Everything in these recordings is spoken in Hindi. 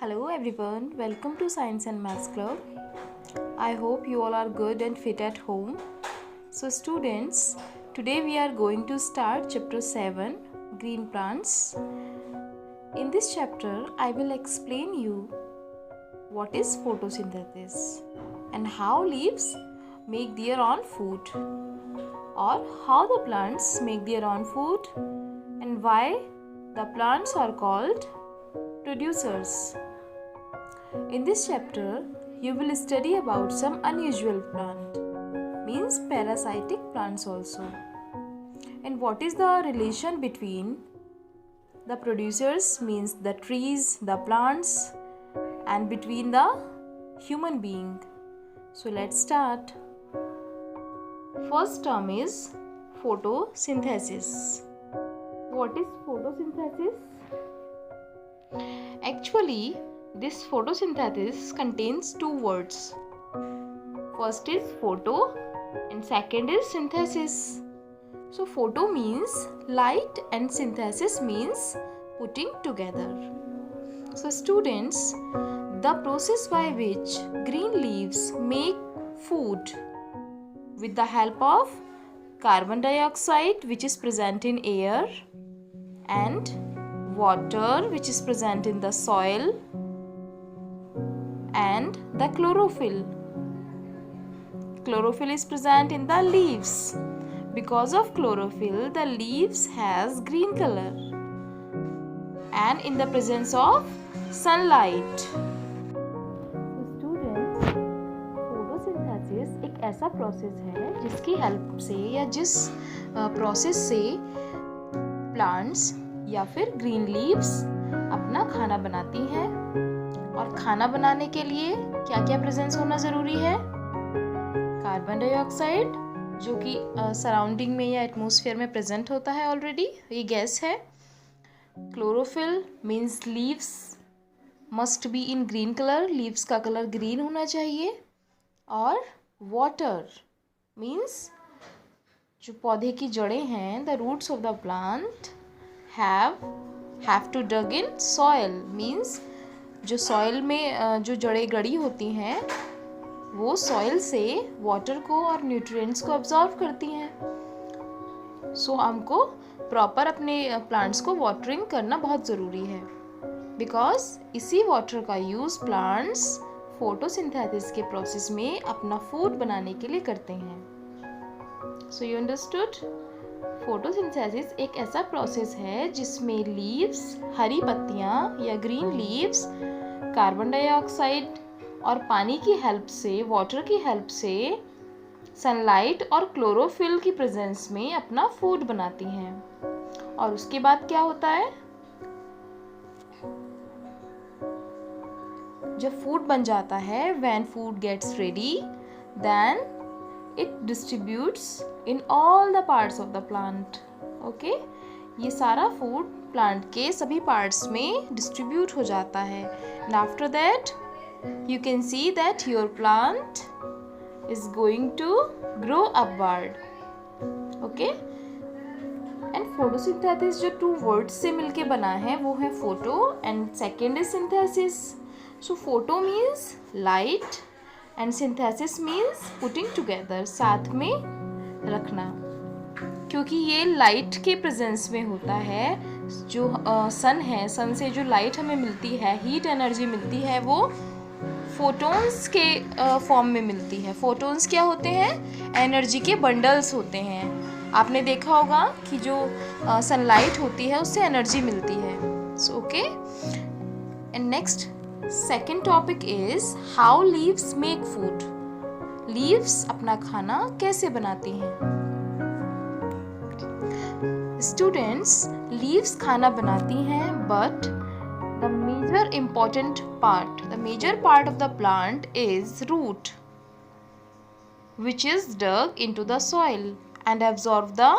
Hello everyone, welcome to Science and Maths Club. I hope you all are good and fit at home. So students, today we are going to start chapter 7, Green Plants. In this chapter, I will explain you what is photosynthesis and how leaves make their own food, or how the plants make their own food and why the plants are called producers. In this chapter, you will study about some unusual plant, means parasitic plants also. And what is the relation between the producers, means the trees, the plants, and between the human being. So let's start. First term is photosynthesis. What is photosynthesis? Actually, this photosynthesis contains two words. First is photo and second is synthesis. So photo means light and synthesis means putting together. So students, the process by which green leaves make food with the help of carbon dioxide which is present in air and water which is present in the soil and the chlorophyll. Chlorophyll is present in the leaves. Because of chlorophyll, the leaves has green color and in the presence of sunlight. So students, photosynthesis एक ऐसा प्रोसेस है जिसकी हेल्प से या जिस प्रोसेस से प्लांट्स या फिर ग्रीन लीव्स अपना खाना बनाती हैं। और खाना बनाने के लिए क्या क्या प्रेजेंस होना ज़रूरी है? कार्बन डाइऑक्साइड जो कि सराउंडिंग में या एटमॉस्फेयर में प्रेजेंट होता है ऑलरेडी, ये गैस है। Chlorophyll means leaves must be in green colour, leaves का कलर ग्रीन होना चाहिए। और वाटर मीन्स जो पौधे की जड़ें हैं, the roots of the plant have to dug in soil, means जो सॉइल में जो जड़ें गड़ी होती हैं वो सॉइल से वाटर को और न्यूट्रिएंट्स को अब्जॉर्व करती हैं। सो हमको प्रॉपर अपने प्लांट्स को वाटरिंग करना बहुत ज़रूरी है, बिकॉज इसी वाटर का यूज़ प्लांट्स फोटोसिंथेसिस के प्रोसेस में अपना फूड बनाने के लिए करते हैं। So you understood? फोटोसिंथेसिस एक ऐसा प्रोसेस है जिसमें लीव्स, हरी पत्तियां या ग्रीन लीव्स कार्बन डाइऑक्साइड और पानी की हेल्प से, वाटर की हेल्प से, सनलाइट और क्लोरोफिल की प्रेजेंस में अपना फूड बनाती हैं। और उसके बाद क्या होता है? जब फूड बन जाता है, when food gets ready, then it distributes in all the parts of the plant. Okay? ये सारा फूड प्लांट के सभी पार्ट्स में डिस्ट्रीब्यूट हो जाता है। And after that, you can see that your plant is going to grow upward. Okay? And photosynthesis जो two words से मिलके बना है वो है photo and second is synthesis. So photo means light and synthesis means putting together, साथ में रखना। क्योंकि ये लाइट के प्रेजेंस में होता है, जो सन है, सन से जो लाइट हमें मिलती है, हीट एनर्जी मिलती है, वो फोटोन्स के फॉर्म में मिलती है। फोटोन्स क्या होते हैं? एनर्जी के बंडल्स होते हैं। आपने देखा होगा कि जो सनलाइट होती है उससे एनर्जी मिलती है। So okay, and next second topic is how leaves make food. Leaves अपना खाना कैसे बनाती हैं? स्टूडेंट्स, लीव्स खाना बनाती हैं, but the major part of the plant is root, which is dug into the soil and absorb the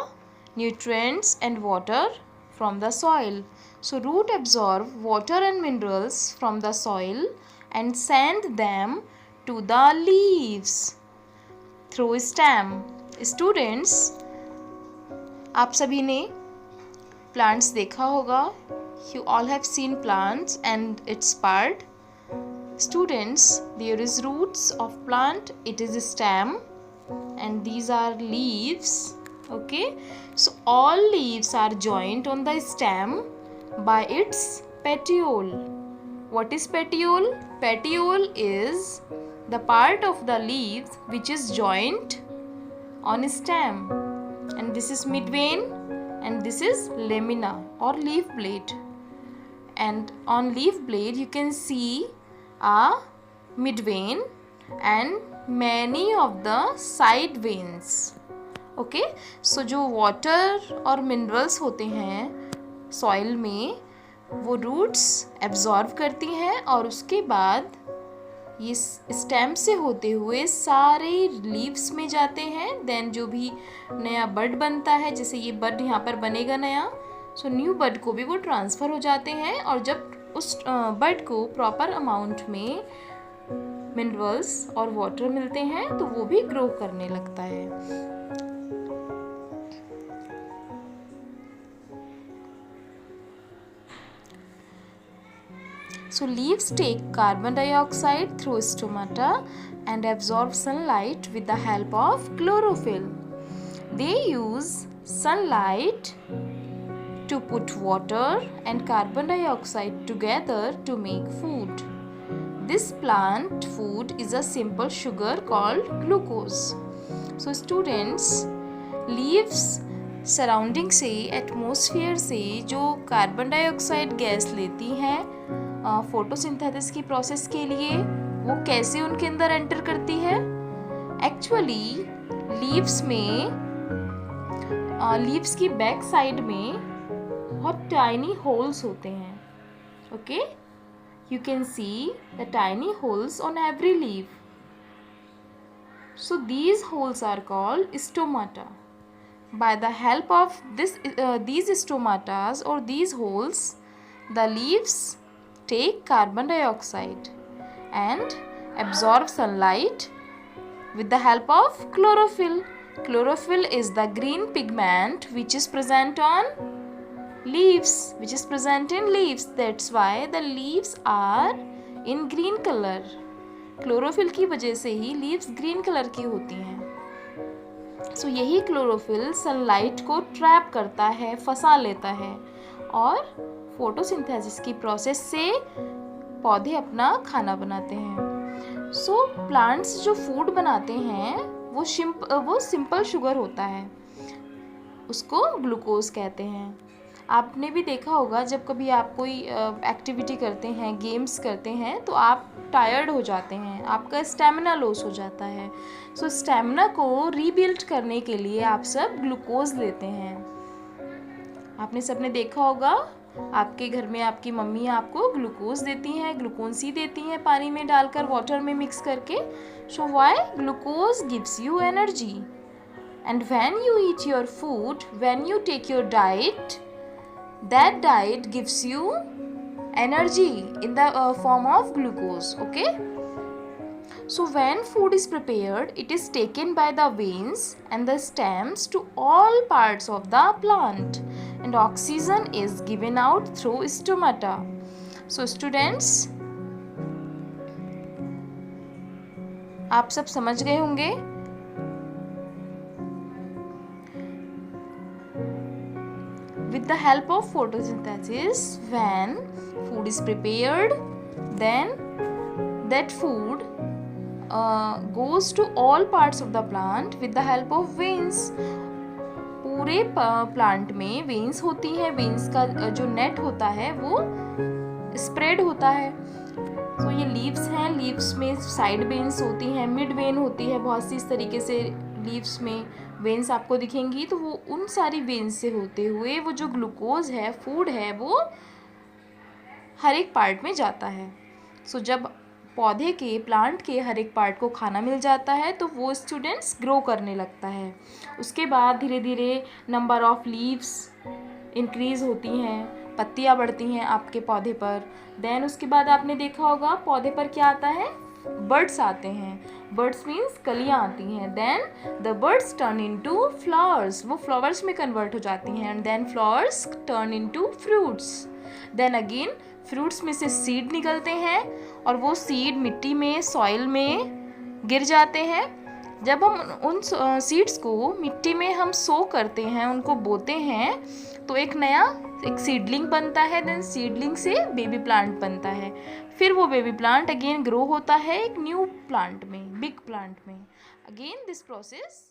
nutrients and water from the soil. So root absorb water and minerals from the soil and send them to the leaves through stem. Students, आप सभी ने plants देखा होगा. You all have seen plants and its part. Students, there is roots of plant, it is a stem, and these are leaves. Okay, so all leaves are joined on the stem by its petiole. What is petiole? Petiole is the part of the leaves which is joined on stem, and this is midvein, and this is lamina or leaf blade. And on leaf blade you can see a midvein and many of the side veins. Okay, so जो वाटर और मिनरल्स होते हैं सॉइल में वो रूट्स एब्जॉर्ब करती हैं और उसके बाद ये स्टेम से होते हुए सारे लीव्स में जाते हैं. देन जो भी नया बड बनता है, जैसे ये बड यहाँ पर बनेगा नया, सो न्यू बड को भी वो ट्रांसफ़र हो जाते हैं. और जब उस बड को प्रॉपर अमाउंट में मिनरल्स और वाटर मिलते हैं तो वो भी ग्रो करने लगता है. So leaves take carbon dioxide through stomata and absorb sunlight with the help of chlorophyll. They use sunlight to put water and carbon dioxide together to make food. This plant food is a simple sugar called glucose. So students, leaves surrounding से, एटमॉस्फेयर से जो कार्बन डाइऑक्साइड गैस लेती हैं फोटोसिंथेसिस की प्रोसेस के लिए, वो कैसे उनके अंदर एंटर करती है? एक्चुअली लीव्स में, लीव्स की बैक साइड में बहुत टाइनी होल्स होते हैं. Okay, you can see the tiny holes on every leaf. So these holes are called stomata. By the help of these stomatas or these holes, the leaves take carbon dioxide and absorb sunlight with the help of chlorophyll. Chlorophyll is the green pigment which is present on leaves, which is present in leaves. That's why the leaves are in green color. Chlorophyll की वजह से ही leaves green color की होती हैं. सो यही क्लोरोफिल सनलाइट को ट्रैप करता है, फंसा लेता है, और फोटोसिंथेसिस की प्रोसेस से पौधे अपना खाना बनाते हैं. सो प्लांट्स जो फूड बनाते हैं वो सिंपल शुगर होता है, उसको ग्लूकोज कहते हैं. आपने भी देखा होगा जब कभी आप कोई एक्टिविटी करते हैं, गेम्स करते हैं, तो आप टायर्ड हो जाते हैं, आपका स्टेमिना लॉस हो जाता है. सो स्टेमिना को रीबिल्ड करने के लिए आप सब ग्लूकोज लेते हैं. आपने सबने देखा होगा आपके घर में आपकी मम्मी आपको ग्लूकोज देती हैं, ग्लूकोन सी देती हैं पानी में डालकर, वाटर में मिक्स करके. So why? Glucose gives you energy. And when you eat your food, when you take your diet, that diet gives you energy in the form of glucose. Okay, so when food is prepared, it is taken by the veins and the stems to all parts of the plant, and oxygen is given out through stomata. So students, आप सब समझ गए होंगे. With the help of photosynthesis, when food is prepared, then that food goes to all parts of the plant with the help of veins. पूरे प्लांट में वेन्स होती हैं. वेन्स का जो नेट होता है वो स्प्रेड होता है. तो ये लीव्स हैं, लीव्स में साइड वेन्स होती हैं, मिड वेन होती है, बहुत सी इस तरीके से लीव्स में वेन्स आपको दिखेंगी. तो वो उन सारी वेन्स से होते हुए वो जो ग्लूकोज है, फूड है, वो हर एक पार्ट में जाता है. सो जब पौधे के, प्लांट के हर एक पार्ट को खाना मिल जाता है तो वो स्टूडेंट्स ग्रो करने लगता है. उसके बाद धीरे धीरे नंबर ऑफ लीव्स इंक्रीज़ होती हैं, पत्तियाँ बढ़ती हैं आपके पौधे पर. देन उसके बाद आपने देखा होगा पौधे पर क्या आता है? बर्ड्स आते हैं. बर्ड्स मीन्स कलियाँ आती हैं. Then the buds turn into flowers, वो फ्लावर्स में कन्वर्ट हो जाती हैं. And then flowers turn into fruits. Then again fruits में से सीड निकलते हैं और वो सीड मिट्टी में, सॉइल में गिर जाते हैं। जब हम उन सीड्स को मिट्टी में हम सो करते हैं, उनको बोते हैं, तो एक सीडलिंग बनता है। देन सीडलिंग से बेबी प्लांट बनता है। फिर वो बेबी प्लांट अगेन ग्रो होता है एक न्यू प्लांट में, बिग प्लांट में। Again this process